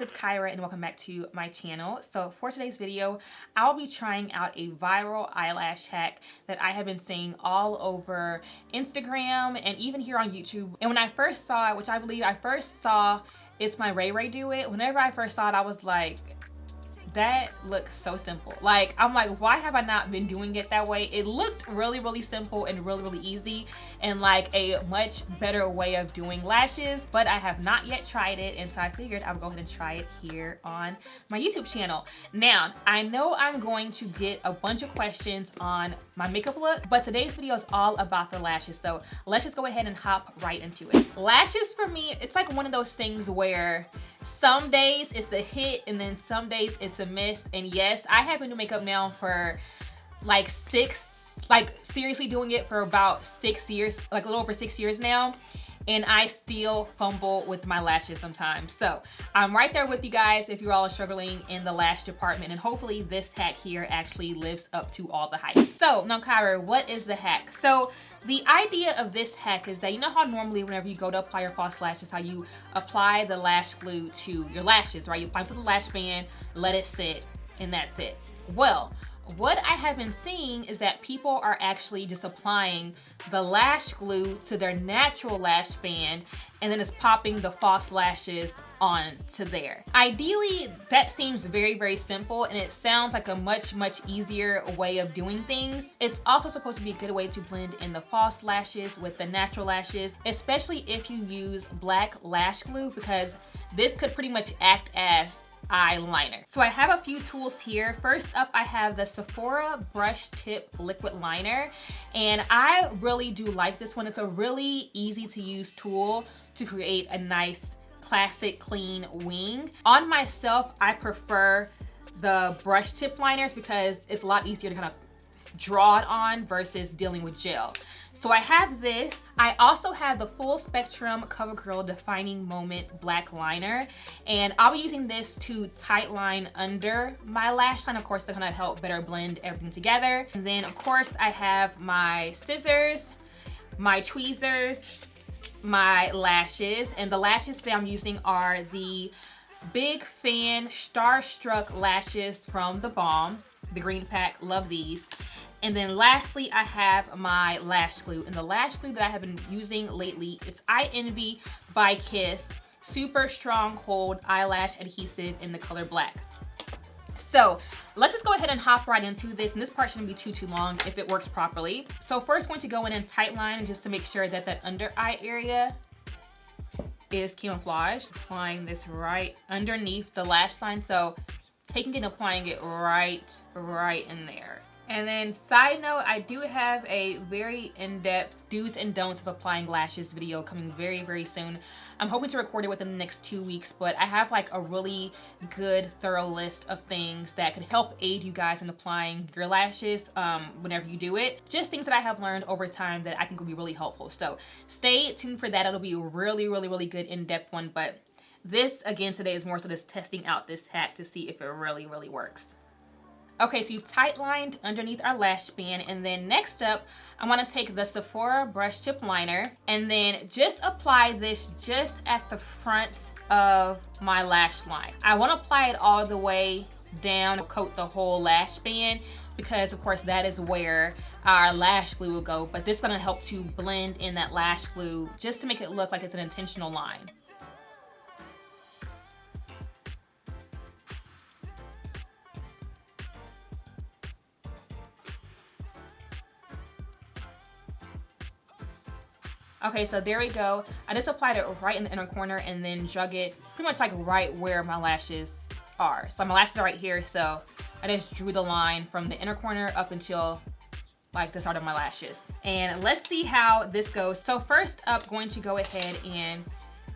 it's Kyra and welcome back to my channel. So for today's video, I'll be trying out a viral eyelash hack that I have been seeing all over Instagram and even here on YouTube. And when I first saw it, which I believe I first saw It's My Ray Ray do it, whenever I first saw it, I was like, that looks so simple. Like, I'm like, why have I not been doing it that way? It looked really, really simple and really, really easy and like a much better way of doing lashes, but I have not yet tried it. And so I figured I would go ahead and try it here on my YouTube channel. Now, I know I'm going to get a bunch of questions on my makeup look, but today's video is all about the lashes. So let's just go ahead and hop right into it. Lashes for me, it's like one of those things where some days it's a hit and then some days it's a miss. And yes, I have been doing makeup now for like seriously doing it for about 6 years, like a little over 6 years now. And I still fumble with my lashes sometimes. So I'm right there with you guys if you're all struggling in the lash department, and hopefully this hack here actually lives up to all the hype. So now Kyra, what is the hack? So the idea of this hack is that, you know how normally whenever you go to apply your false lashes, how you apply the lash glue to your lashes, right? You apply it to the lash band, let it sit, and that's it. Well, what I have been seeing is that people are actually just applying the lash glue to their natural lash band and then it's popping the false lashes onto there. Ideally, that seems very, very simple and it sounds like a much easier way of doing things. It's also supposed to be a good way to blend in the false lashes with the natural lashes, especially if you use black lash glue, because this could pretty much act as eyeliner. So I have a few tools here. First up, I have the Sephora brush tip liquid liner, and I really do like this one. It's a really easy to use tool to create a nice classic clean wing. On myself, I prefer the brush tip liners because it's a lot easier to kind of draw it on versus dealing with gel. So I have this. I also have the Full Spectrum CoverGirl Defining Moment Black Liner, and I'll be using this to tight line under my lash line, of course, to kind of help better blend everything together. And then of course I have my scissors, my tweezers, my lashes, and the lashes that I'm using are the Big Fan Starstruck lashes from the Balm, the green pack, love these. And then lastly, I have my lash glue. And the lash glue that I have been using lately, it's I Envy by Kiss Super Strong Hold Eyelash Adhesive in the color black. So let's just go ahead and hop right into this. And this part shouldn't be too long if it works properly. So first, going to go in and tight line just to make sure that that under eye area is camouflaged. Applying this right underneath the lash line. So taking it and applying it right in there. And then side note, I do have a very in-depth do's and don'ts of applying lashes video coming very, very soon. I'm hoping to record it within the next 2 weeks, but I have like a really good thorough list of things that could help aid you guys in applying your lashes whenever you do it. Just things that I have learned over time that I think will be really helpful. So stay tuned for that. It'll be a really good in-depth one, but this again today is more so just testing out this hack to see if it really works. Okay, so you've tight lined underneath our lash band, and then next up, I want to take the Sephora brush tip liner and then just apply this just at the front of my lash line. I want to apply it all the way down, coat the whole lash band, because of course that is where our lash glue will go, but this is going to help to blend in that lash glue just to make it look like it's an intentional line. Okay, so there we go. I just applied it right in the inner corner and then drug it pretty much like right where my lashes are. So my lashes are right here, so I just drew the line from the inner corner up until like the start of my lashes. And let's see how this goes. So first up, going to go ahead and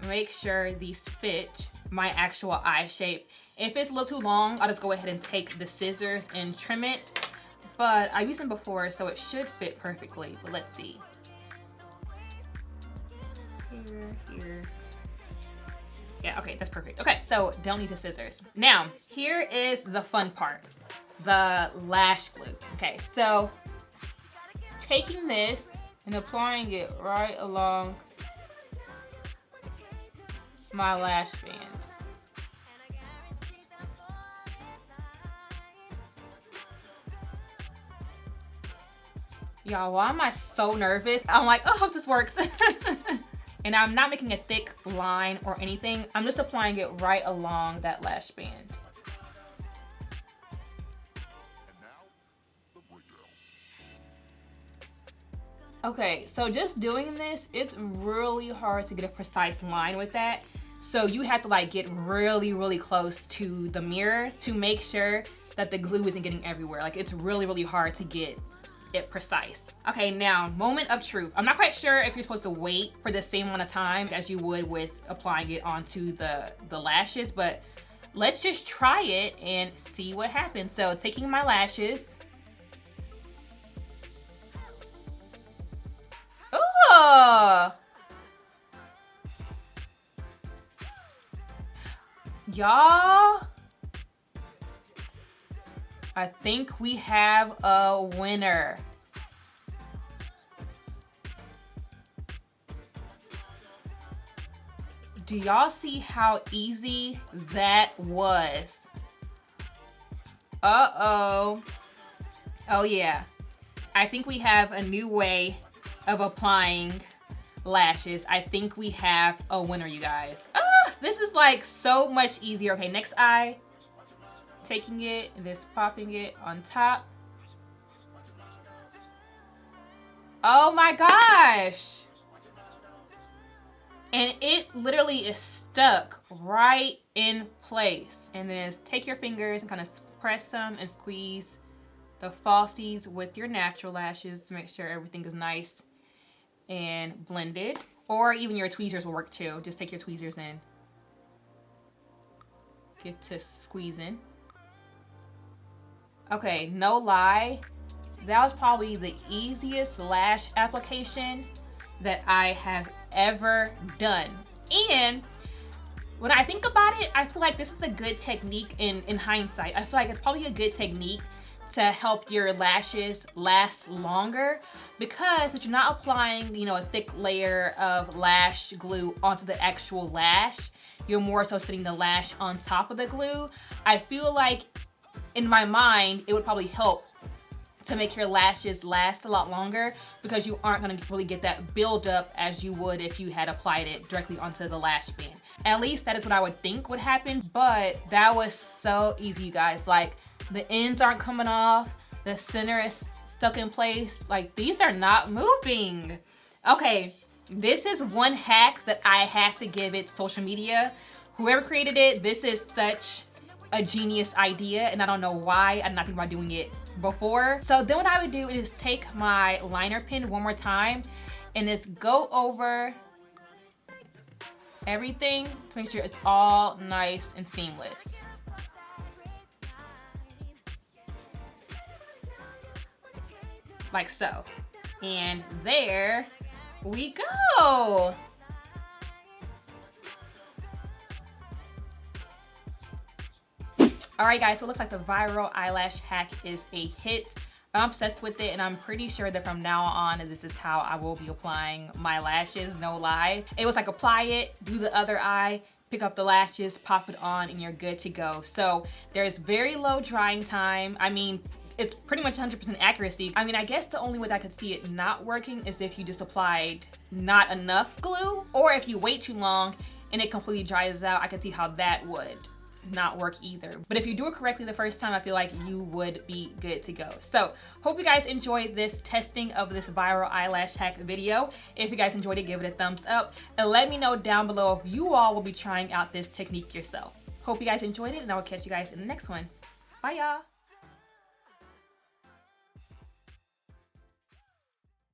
make sure these fit my actual eye shape. If it's a little too long, I'll just go ahead and take the scissors and trim it. But I've used them before, so it should fit perfectly. But let's see. Here. Yeah, okay, that's perfect. Okay, so don't need the scissors. Now, here is the fun part, the lash glue. Okay, so taking this and applying it right along my lash band. Y'all, why am I so nervous? I'm like, oh, I hope this works. And I'm not making a thick line or anything. I'm just applying it right along that lash band. Okay, so just doing this, it's really hard to get a precise line with that. So you have to like get really, really close to the mirror to make sure that the glue isn't getting everywhere. Like it's really, really hard to get it precise. Okay, now moment of truth. I'm not quite sure if you're supposed to wait for the same amount of time as you would with applying it onto the lashes, but let's just try it and see what happens. So taking my lashes. Oh, y'all, I think we have a winner. Do y'all see how easy that was? Uh-oh. Oh yeah. I think we have a new way of applying lashes. I think we have a winner, you guys. Ah, this is like so much easier. Okay, next eye. Taking it and just popping it on top. Oh my gosh. And it literally is stuck right in place. And then just take your fingers and kind of press them and squeeze the falsies with your natural lashes to make sure everything is nice and blended. Or even your tweezers will work too. Just take your tweezers in. Get to squeezing. Okay, no lie, that was probably the easiest lash application that I have ever done. And when I think about it, I feel like this is a good technique in hindsight. I feel like it's probably a good technique to help your lashes last longer because you're not applying, you know, a thick layer of lash glue onto the actual lash. You're more so sitting the lash on top of the glue. I feel like in my mind, it would probably help to make your lashes last a lot longer because you aren't gonna really get that buildup as you would if you had applied it directly onto the lash band. At least that is what I would think would happen, but that was so easy, you guys. Like the ends aren't coming off, the center is stuck in place. Like these are not moving. Okay, this is one hack that I had to give it to social media. Whoever created it, this is such a genius idea and I don't know why I'm not thinking about doing it before. So then what I would do is take my liner pen one more time and just go over everything to make sure it's all nice and seamless. Like so. And there we go. Alright guys, so it looks like the viral eyelash hack is a hit. I'm obsessed with it and I'm pretty sure that from now on this is how I will be applying my lashes, no lie. It was like apply it, do the other eye, pick up the lashes, pop it on and you're good to go. So there's very low drying time. I mean, it's pretty much 100% accuracy. I mean, I guess the only way that I could see it not working is if you just applied not enough glue or if you wait too long and it completely dries out. I could see how that would not work either. But if you do it correctly the first time, I feel like you would be good to go. So hope you guys enjoyed this testing of this viral eyelash hack video. If you guys enjoyed it, give it a thumbs up and let me know down below if you all will be trying out this technique yourself. Hope you guys enjoyed it and I will catch you guys in the next one. Bye y'all.